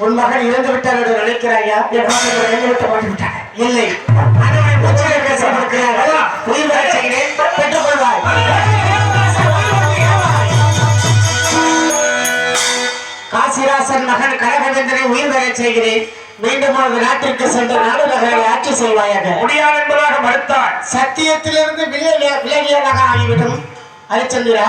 உன் மகன் இறந்து விட்டார் என்று நினைக்கிறாயா? என் மகன் இறந்து விட்டார். இல்லை, உயிர் வர செய்கிறேன், பெற்றுக் கொள்வாய். காசிராசன் மகன் கனகவேந்தனை உயிர் வர செய்கிறேன். மீண்டும் அவரது நாட்டிற்கு சென்று நாடு நகரை ஆட்சி செய்வாயாக. முடியாது என்பதாக மறுத்தான். சத்தியத்திலிருந்து விலகியதாக ஆகிவிடும். ஹரிச்சந்திரா,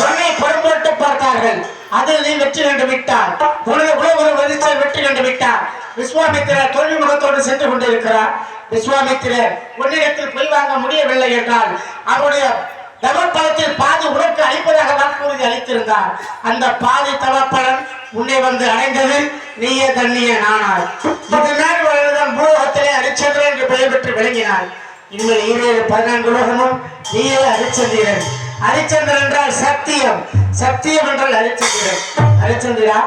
உன்னை பொறுப்போட்டு பார்த்தார்கள், அதில் நீ வெற்றி கண்டு விட்டார். உனது உலக வரிசையில் வெற்றி கண்டு விட்டார். விஸ்வாமித்திரர் தோல்வி முகத்தோடு சென்று கொண்டிருக்கிறார். விஸ்வாமித்திரர் உன்னிடத்தில் போய் வாங்க முடியவில்லை என்றால் அவருடைய தவப்பலத்தில் பாதி உனக்கு அளிப்பதாக வாக்குறுதி அளித்திருந்தார். அந்த பாதி தவப்பலன் உன்னை வந்து அடைந்தது. நீயே தண்ணிய நானாய். இதனால் வளர்தான் பூலோகத்திலே ஹரிச்சந்திரன் என்று பெயர் பெற்று விளங்கினாய். இனிமேல் 14 உலகமும் நீயே ஹரிச்சந்திரன். ஹரிச்சந்திரன் என்றால் சத்தியம், சத்தியம் என்றால் ஹரிச்சந்திரன். ஹரிச்சந்திரா,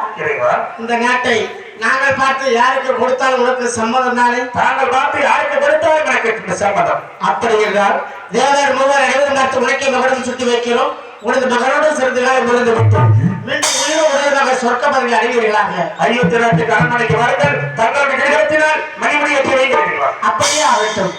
இந்த நாட்டை நாங்கள் பார்த்து யாருக்கு கொடுத்தாலும் உனக்கு சம்மதம் தானே? தாங்கள் பார்த்து யாருக்கு கொடுத்தாலும் எனக்கு சம்மதம். அப்படி என்றால் தேவர் மூவர் அனைவரும் பார்த்து உனக்கே மகனும் சுட்டி வைக்கிறோம். உனது மகனோடு சிறிது காலம் இருந்து விட்டோம். மீண்டும் உயிரோடு உடனடியாக சொர்க்க பதவி அடைவீர்களாக. அயோத்தி நாட்டுக்கு அரண்மனைக்கு வாருங்கள். தங்களுடைய கிரகத்தினால் மணிமுடி ஏற்றி வைக்கிறீர்களா? அப்படியே ஆகட்டும்.